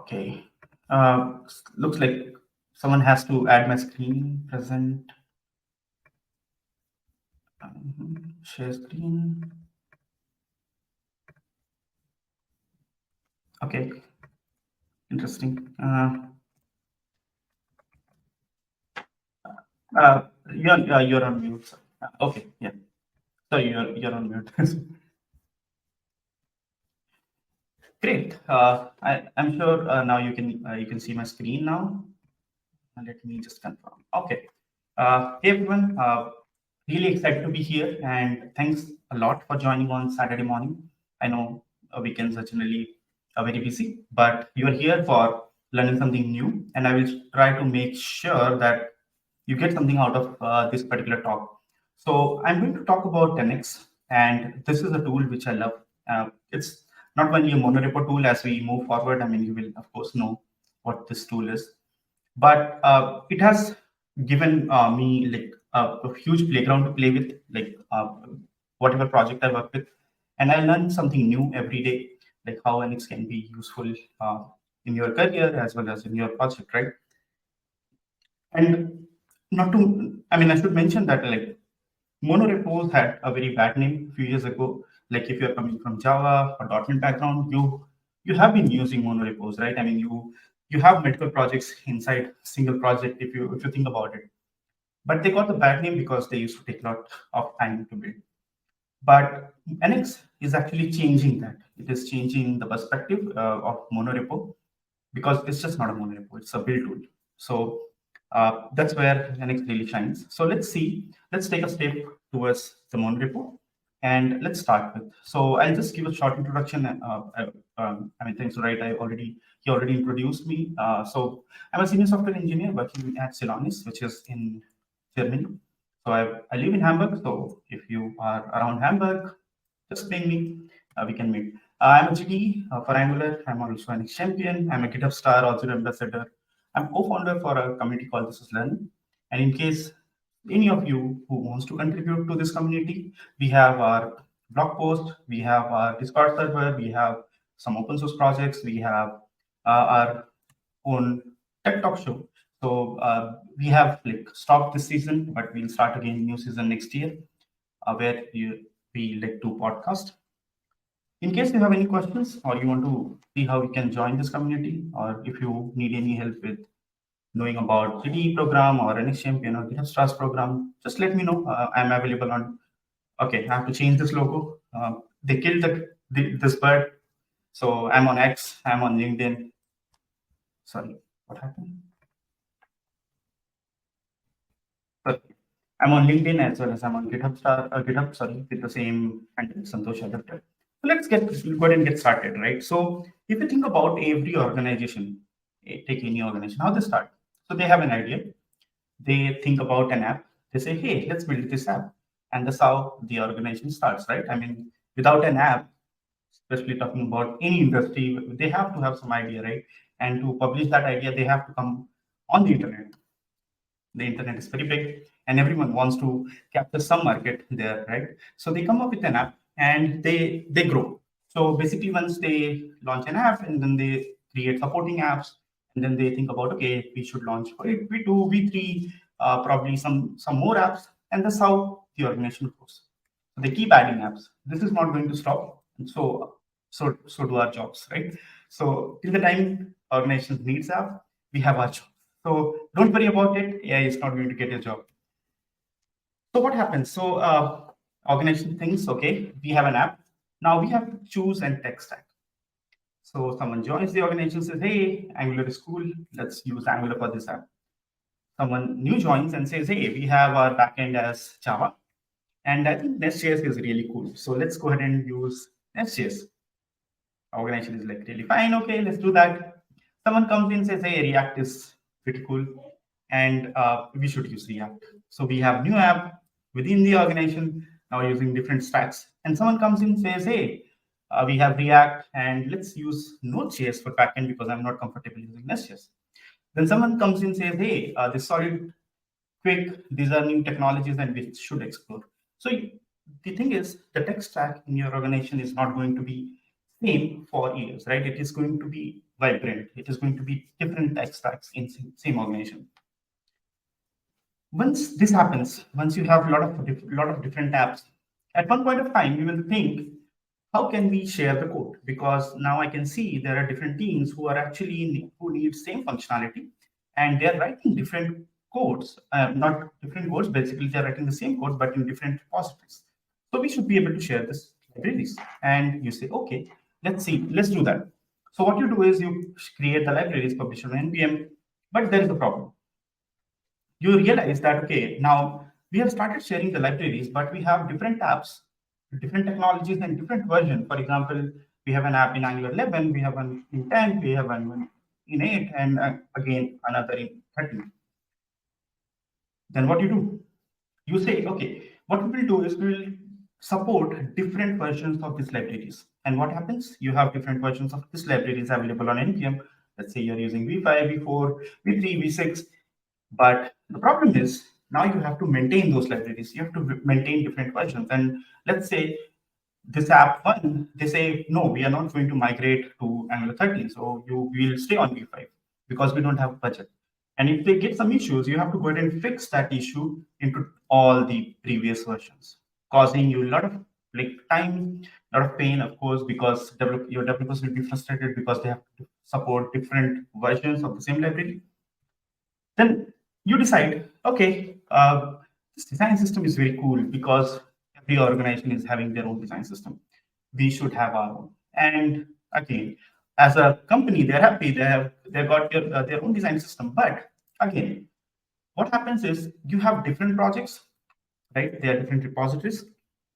Okay. Looks like someone has to add my screen present. Share screen. Okay. Interesting. You're on mute. Sir. Okay. Yeah. So you're on mute. Great. I'm sure now you can see my screen now. Let me just confirm. Okay. Hey everyone. Really excited to be here, and thanks a lot for joining on Saturday morning. I know weekends are generally very busy, but you are here for learning something new, and I will try to make sure that you get something out of this particular talk. So I'm going to talk about NX, and this is a tool which I love. It's not only a Mono Repo tool. As we move forward, I mean, you will of course know what this tool is, but it has given me like a huge playground to play with, like whatever project I work with, and I learn something new every day, like how NX can be useful in your career as well as in your project, right? And not to, I mean, I should mention that like Mono Repos had a very bad name a few years ago. Like if you're coming from Java or .NET background, you have been using Mono Repos, right? I mean, you have multiple projects inside single project if you think about it. But they got the bad name because they used to take a lot of time to build. But NX is actually changing that. It is changing the perspective of Mono Repo, because it's just not a Mono Repo; it's a build tool. So that's where NX really shines. So let's see. Let's take a step towards the Mono Repo, and let's start with. So I'll just give a short introduction. I mean, thanks, right? He already introduced me. So I'm a senior software engineer working at Celonis, which is in Germany. So I live in Hamburg. So if you are around Hamburg, just ping me. We can meet. I'm a GD for Angular. I'm also an champion. I'm a GitHub star, also ambassador. I'm co-founder for a community called This Is Learning. And in case any of you who wants to contribute to this community, we have our blog post, we have our Discord server, we have some open source projects, we have our own tech talk show. So we have like stopped this season, but we'll start again new season next year, where we like to podcast. In case you have any questions or you want to see how you can join this community, or if you need any help with knowing about GDE program or NX Champion or GitHub Stars program, just let me know. I'm available on. Okay, I have to change this logo. They killed this bird, so I'm on X. I'm on LinkedIn. Sorry, what happened? Sorry. I'm on LinkedIn as well as I'm on GitHub, sorry, with the same handle, Santosh Adapter. So let's go ahead and get started, right? So if you think about every organization, take any organization, how they start. So they have an idea, they think about an app, they say, hey, let's build this app. And that's how the organization starts, right? I mean, without an app, especially talking about any industry, they have to have some idea, right? And to publish that idea, they have to come on the internet. The internet is very big and everyone wants to capture some market there, right? So they come up with an app and they grow. So basically once they launch an app and then they create supporting apps, and then they think about, okay, we should launch v2 v3, probably some more apps, and that's how the organization grows. So they keep adding apps. This is not going to stop, and so do our jobs, right? So till the time organizations needs app, we have our job. So don't worry about it. AI is not going to get your job. So what happens? So organization thinks, okay, we have an app. Now we have to choose and tech stack. So someone joins the organization, says, hey, Angular is cool. Let's use Angular for this app. Someone new joins and says, hey, we have our backend as Java. And I think Nest.js is really cool. So let's go ahead and use Nest.js. Organization is like, really fine. Okay, let's do that. Someone comes in and says, hey, React is pretty cool, and we should use React. So we have new app within the organization now using different stacks. And someone comes in and says, hey, we have React and let's use Node.js for backend because I'm not comfortable using Nest.js. Then someone comes in and says, hey, this solid quick, these are new technologies and we should explore. So the thing is, the tech stack in your organization is not going to be same for years, right? It is going to be vibrant. It is going to be different tech stacks in same organization. Once this happens, once you have a lot of different apps, at one point of time, you will think, how can we share the code? Because now I can see there are different teams who are actually who need same functionality, and they're writing different codes, not different codes. Basically, they're writing the same code but in different repositories. So we should be able to share this libraries. And you say, okay, let's do that. So what you do is you create the libraries, publish on npm, but there is a problem. You realize that, okay, now we have started sharing the libraries, but we have different apps, different technologies, and different versions. For example, we have an app in Angular 11, we have one in 10, we have one in 8, and again another in 13. Then what you do? You say, okay, what we will do is we will support different versions of these libraries. And what happens? You have different versions of these libraries available on npm. Let's say you're using v5, v4, v3, v6. But the problem is now you have to maintain those libraries. You have to maintain different versions. And let's say this app one, they say, no, we are not going to migrate to Angular 13. So you will stay on v5 because we don't have budget. And if they get some issues, you have to go ahead and fix that issue into all the previous versions, causing you a lot of time, a lot of pain, of course, because your developers will be frustrated because they have to support different versions of the same library. Then you decide, okay, this design system is very cool because every organization is having their own design system. We should have our own. And again, as a company, they're happy. They've got their own design system. But again, what happens is you have different projects, right? They are different repositories.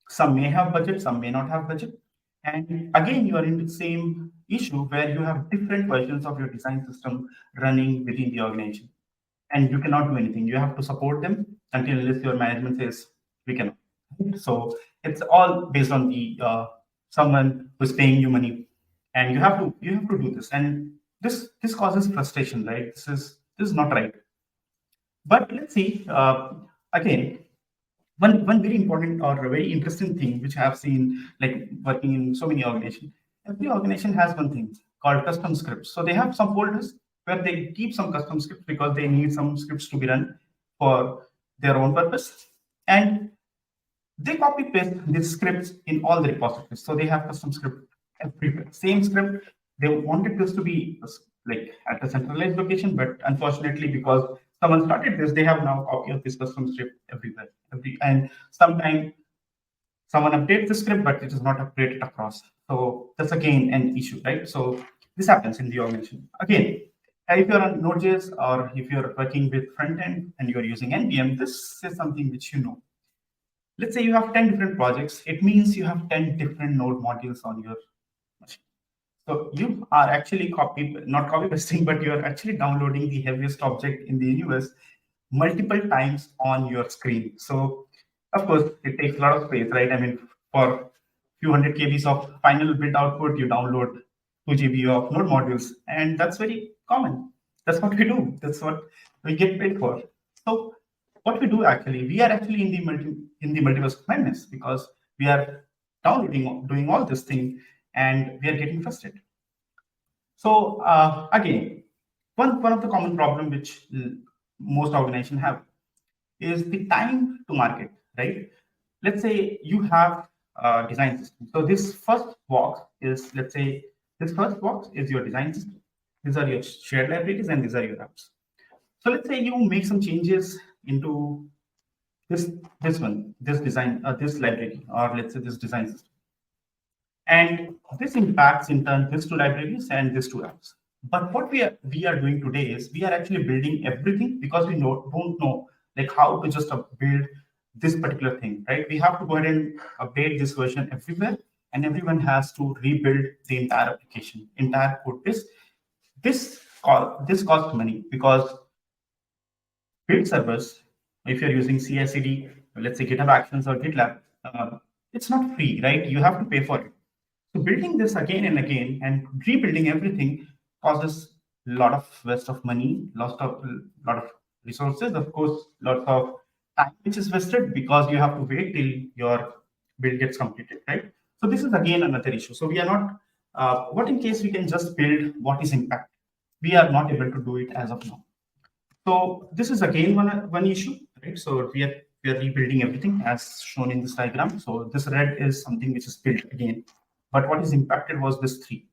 Some may have budget, some may not have budget. And again, you are in the same issue where you have different versions of your design system running within the organization. And you cannot do anything. You have to support them until unless your management says we cannot. So it's all based on the someone who's paying you money, and you have to do this. And this causes frustration, right? This is not right. But let's see again. One very important or very interesting thing which I have seen, like working in so many organizations. Every organization has one thing called custom scripts. So they have some folders where they keep some custom scripts because they need some scripts to be run for their own purpose. And they copy paste these scripts in all the repositories. So they have custom script everywhere. Same script. They wanted this to be like at a centralized location, but unfortunately, because someone started this, they have now copy of this custom script everywhere. And sometimes someone updates the script, but it is not updated across. So that's again an issue, right? So this happens in the organization. Again, if you're on Node.js or if you're working with front end and you're using npm, this is something which you know. Let's say you have 10 different projects. It means you have 10 different node modules on your machine. So you are actually not copy pasting, but you're actually downloading the heaviest object in the universe multiple times on your screen. So of course, it takes a lot of space, right? I mean, for few hundred kbs of final build output, you download 2 GB of node modules, and that's very common. That's what we do. That's what we get paid for. So what we do actually, we are actually in the multiverse of madness because we are doing all this thing, and we are getting frustrated. So again, one of the common problem which most organizations have is the time to market, right? Let's say you have a design system. So this first box is, let's say, this first box is your design system. These are your shared libraries, and these are your apps. So let's say you make some changes into this design, this library, or let's say this design system. And this impacts in turn these two libraries and these two apps. But what we are doing today is we are actually building everything because we don't know like how to just build this particular thing, right? We have to go ahead and update this version everywhere, and everyone has to rebuild the entire application, entire code base. This costs money because build servers, if you're using CI/CD, let's say GitHub Actions or GitLab, it's not free, right? You have to pay for it. So building this again and again and rebuilding everything causes a lot of waste of money, lot of resources, of course, lots of time which is wasted because you have to wait till your build gets completed, right? So this is again another issue. So we are not what in case we can just build what is impact? We are not able to do it as of now. So this is again one issue, right? So we are rebuilding everything as shown in this diagram. So this red is something which is built again, but what is impacted was this three,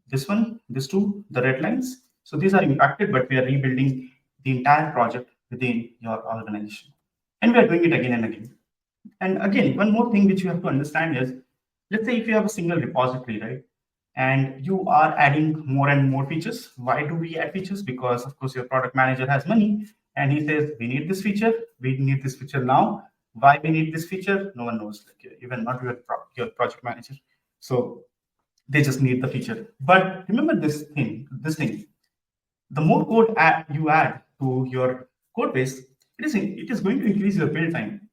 this one, this two, the red lines. So these are impacted, but we are rebuilding the entire project within your organization, and we are doing it again and again. And again, one more thing which you have to understand is, let's say if you have a single repository, right? And you are adding more and more features. Why do we add features? Because of course your product manager has money and he says, we need this feature, we need this feature now. Why we need this feature? No one knows, like even not your project manager. So they just need the feature. But remember this thing, the more code you add to your code base, it is going to increase your build time.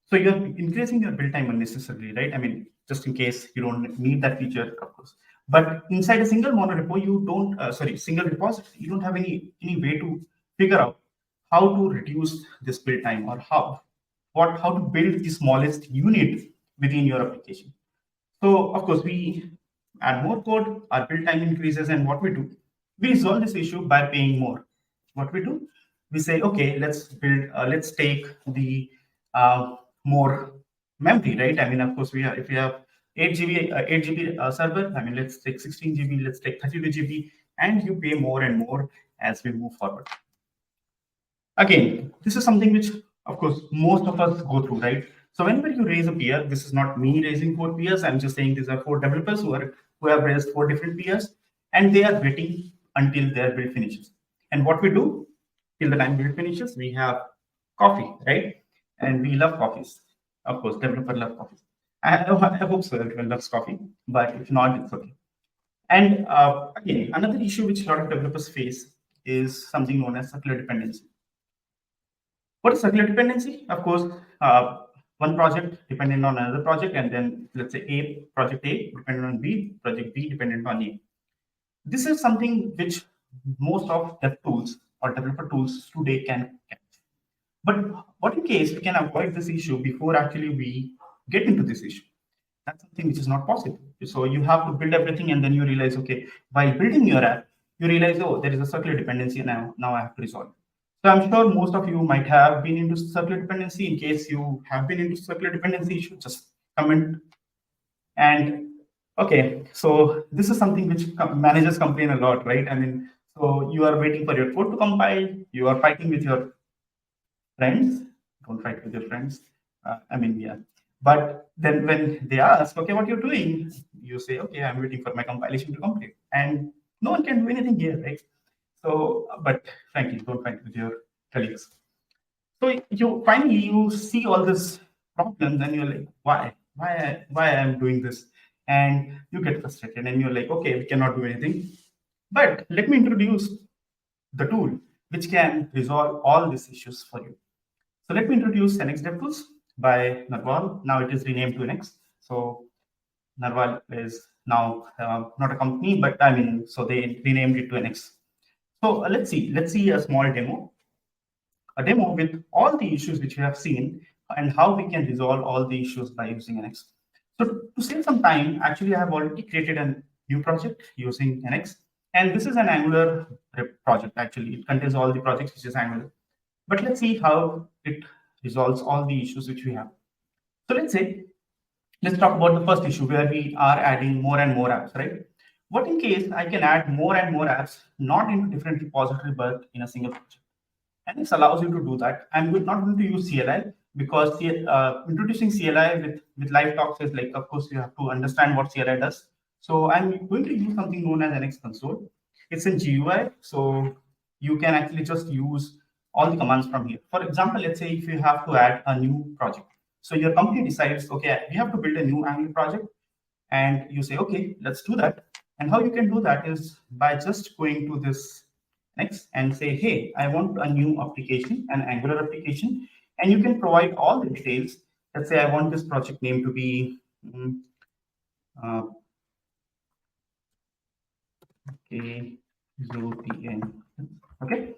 So you're increasing your build time unnecessarily, right? I mean, just in case you don't need that feature, of course. But inside a single mono repo, you don't, single repository, you don't have any way to figure out how to reduce this build time, or how to build the smallest unit within your application. So of course, we add more code, our build time increases, and what we do, we resolve this issue by paying more. What we do, we say, okay, let's take the more memory, right? I mean, of course, if we have 8 GB server, I mean, let's take 16 GB, let's take 32 GB, and you pay more and more as we move forward. Again, this is something which, of course, most of us go through, right? So whenever you raise a peer, this is not me raising 4 peers. I'm just saying these are 4 developers who have raised 4 different peers, and they are waiting until their build finishes. And what we do till the time build finishes, we have coffee, right? And we love coffees. Of course, developer love coffees. I hope so. Everyone loves coffee, but if not, it's okay. And again, another issue which a lot of developers face is something known as circular dependency. What is circular dependency? Of course, one project dependent on another project, and then let's say project A dependent on B, project B dependent on A. This is something which most of dev tools or developer tools today can catch. But what in case we can avoid this issue before actually we get into this issue? That's something which is not possible. So you have to build everything, and then you realize, okay, while building your app, you realize, oh, there is a circular dependency, and now I have to resolve it. So I'm sure most of you might have been into circular dependency. In case you have been into circular dependency issue, just comment. And okay, so this is something which managers complain a lot, right? I mean, so you are waiting for your code to compile, you are fighting with your friends. Don't fight with your friends. I mean, yeah. But then when they ask, okay, what you're doing, you say, okay, I'm waiting for my compilation to complete. And no one can do anything here, right? So, but frankly, don't fight with your colleagues. So you finally you see all this problems, and you're like, why I'm doing this? And you get frustrated, and you're like, okay, we cannot do anything. But let me introduce the tool which can resolve all these issues for you. So let me introduce NX DevTools by Narwal. Now it is renamed to NX. So Narwal is now not a company, but I mean, so they renamed it to NX. So let's see a small demo with all the issues which we have seen and how we can resolve all the issues by using NX. So to save some time, actually I have already created a new project using NX. And this is an Angular project, actually. It contains all the projects which is Angular. But let's see how it resolves all the issues which we have. So let's talk about the first issue where we are adding more and more apps, right? What in case I can add more and more apps, not into different repositories, but in a single project? And this allows you to do that. I'm not going to use CLI because introducing CLI with live talks is like, of course, you have to understand what CLI does. So I'm going to use something known as NX console. It's in GUI, so you can actually just use all the commands from here. For example, let's say if you have to add a new project. So your company decides, okay, we have to build a new Angular project. And you say, okay, let's do that. And how you can do that is by just going to this next and say, hey, I want a new application, an Angular application. And you can provide all the details. Let's say I want this project name to be KUPN. Okay.